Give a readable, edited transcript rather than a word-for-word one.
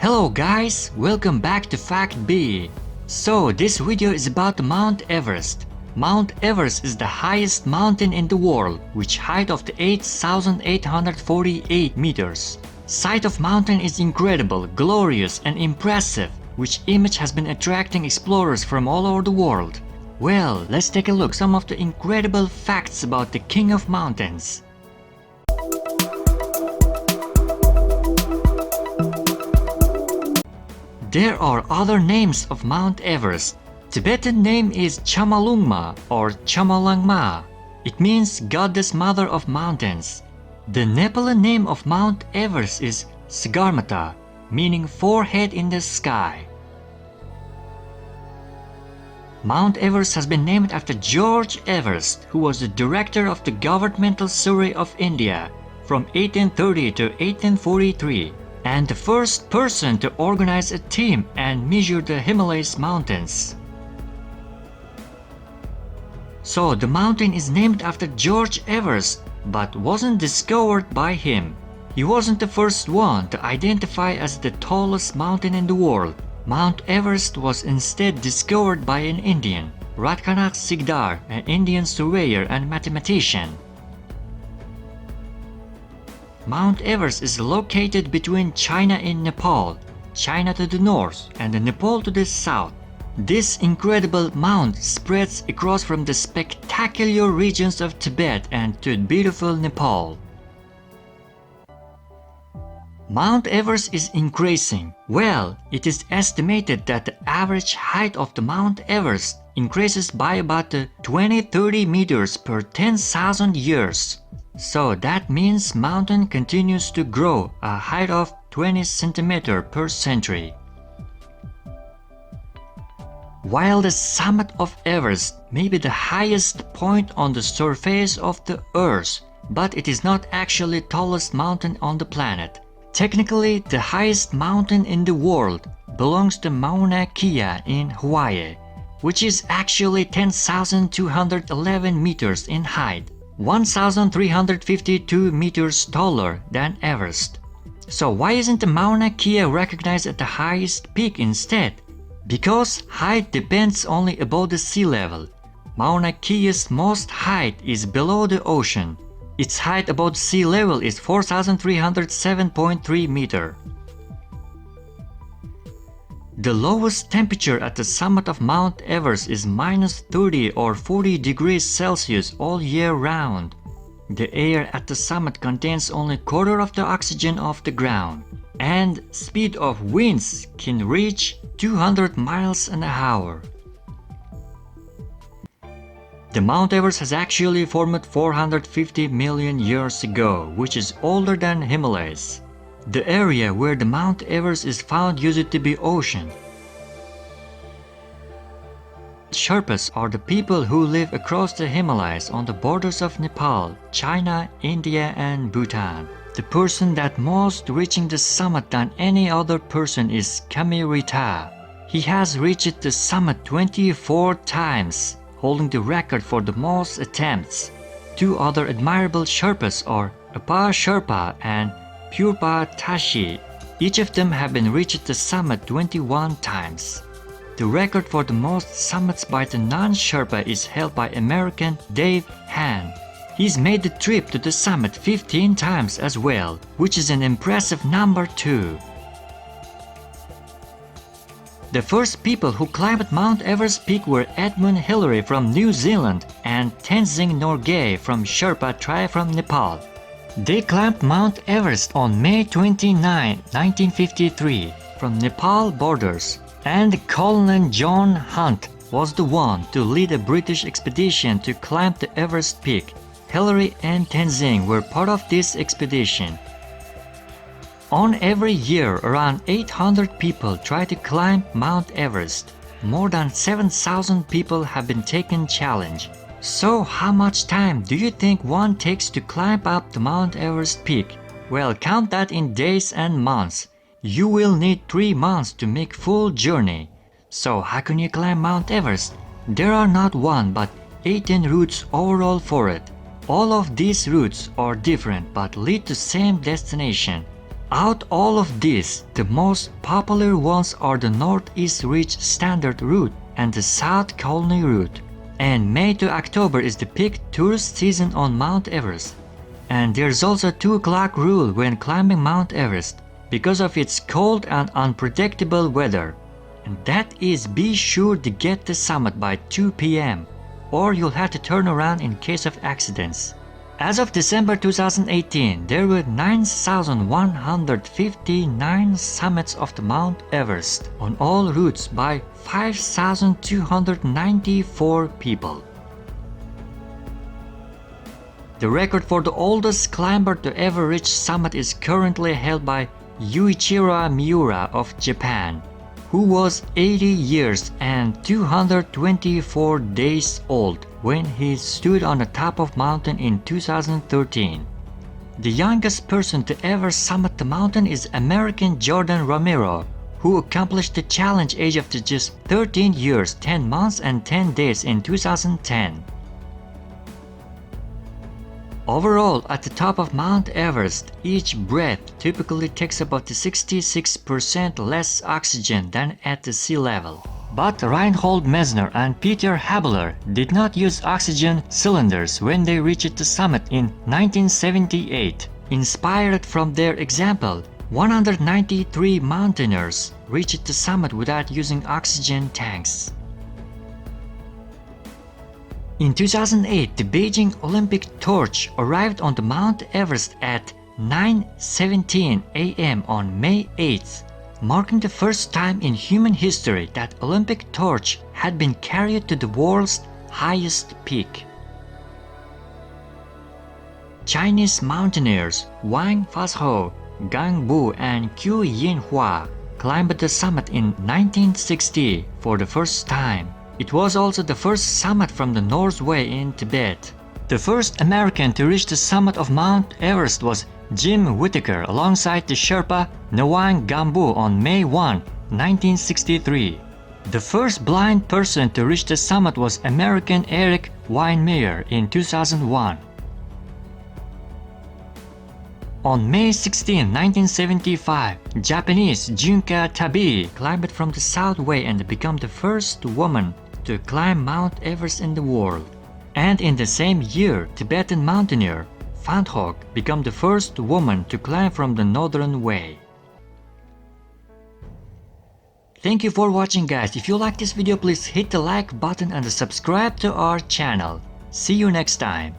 Hello guys, welcome back to Fact B. So this video is about Mount Everest. Mount Everest is the highest mountain in the world, which height of the 8,848 meters. Sight of mountain is incredible, glorious and impressive, which image has been attracting explorers from all over the world. Well, let's take a look some of the incredible facts about the King of Mountains. There are other names of Mount Everest. Tibetan name is Chamalungma or Chamalangma. It means Goddess Mother of Mountains. The Nepali name of Mount Everest is Sagarmatha, meaning forehead in the sky. Mount Everest has been named after George Everest, who was the director of the Governmental Survey of India from 1830 to 1843. And the first person to organize a team and measure the Himalayas mountains. So the mountain is named after George Everest, but wasn't discovered by him. He wasn't the first one to identify as the tallest mountain in the world. Mount Everest was instead discovered by an Indian, Ratkanak Sigdar, an Indian surveyor and mathematician. Mount Everest is located between China and Nepal, China to the north and Nepal to the south. This incredible mount spreads across from the spectacular regions of Tibet and to beautiful Nepal. Mount Everest is increasing. Well, it is estimated that the average height of the Mount Everest increases by about 20-30 meters per 10,000 years. So that means mountain continues to grow a height of 20 cm per century. While the summit of Everest may be the highest point on the surface of the earth, but it is not actually the tallest mountain on the planet. Technically, the highest mountain in the world belongs to Mauna Kea in Hawaii, which is actually 10,211 meters in height. 1,352 meters taller than Everest. So why isn't the Mauna Kea recognized at the highest peak instead? Because height depends only above the sea level. Mauna Kea's most height is below the ocean. Its height above sea level is 4,307.3 meters. The lowest temperature at the summit of Mount Everest is -30 or 40 degrees Celsius all year round. The air at the summit contains only a quarter of the oxygen of the ground, and speed of winds can reach 200 miles an hour. The Mount Everest has actually formed 450 million years ago, which is older than Himalayas. The area where the Mount Everest is found used to be ocean. Sherpas are the people who live across the Himalayas on the borders of Nepal, China, India and Bhutan. The person that most reaching the summit than any other person is Kamirita. He has reached the summit 24 times, holding the record for the most attempts. Two other admirable Sherpas are Apa Sherpa and Purpa Tashi. Each of them have been reached the summit 21 times. The record for the most summits by the non-Sherpa is held by American Dave Han. He's made the trip to the summit 15 times as well, which is an impressive number too. The first people who climbed Mount Everest peak were Edmund Hillary from New Zealand and Tenzing Norgay from Sherpa tribe from Nepal. They climbed Mount Everest on May 29, 1953 from Nepal borders, and Colonel John Hunt was the one to lead a British expedition to climb the Everest peak. Hillary and Tenzing were part of this expedition. On every year, around 800 people try to climb Mount Everest. More than 7,000 people have been taken challenge. So how much time do you think one takes to climb up the Mount Everest peak? Well, count that in days and months. You will need 3 months to make full journey. So how can you climb Mount Everest? There are not one but 18 routes overall for it. All of these routes are different but lead to same destination. Out all of these, the most popular ones are the Northeast Ridge Standard Route and the South Colony Route. And May to October is the peak tourist season on Mount Everest. And there's also 2 o'clock rule when climbing Mount Everest because of its cold and unpredictable weather. And that is, be sure to get the summit by 2 p.m. or you'll have to turn around in case of accidents. As of December 2018, there were 9,159 summits of the Mount Everest on all routes by 5,294 people. The record for the oldest climber to ever reach summit is currently held by Yuichiro Miura of Japan, who was 80 years and 224 days old when he stood on the top of mountain in 2013. The youngest person to ever summit the mountain is American Jordan Romero, who accomplished the challenge age of just 13 years, 10 months and 10 days in 2010. Overall, at the top of Mount Everest, each breath typically takes about 66% less oxygen than at the sea level. But Reinhold Messner and Peter Habeler did not use oxygen cylinders when they reached the summit in 1978. Inspired from their example, 193 mountaineers reached the summit without using oxygen tanks. In 2008, the Beijing Olympic torch arrived on the Mount Everest at 9:17 a.m. on May 8th, marking the first time in human history that Olympic torch had been carried to the world's highest peak. Chinese mountaineers Wang Fazhou, Gang Bu and Qu Yinhua climbed the summit in 1960 for the first time. It was also the first summit from the North Way in Tibet. The first American to reach the summit of Mount Everest was Jim Whittaker alongside the Sherpa Ngawang Gambu on May 1, 1963. The first blind person to reach the summit was American Eric Weinmeier in 2001. On May 16, 1975, Japanese Junka Tabii climbed from the South Way and became the first woman to climb Mount Everest in the world. And in the same year, Tibetan mountaineer Phan Hoc became the first woman to climb from the Northern Way. Thank you for watching, guys. If you like this video, please hit the like button and subscribe to our channel. See you next time.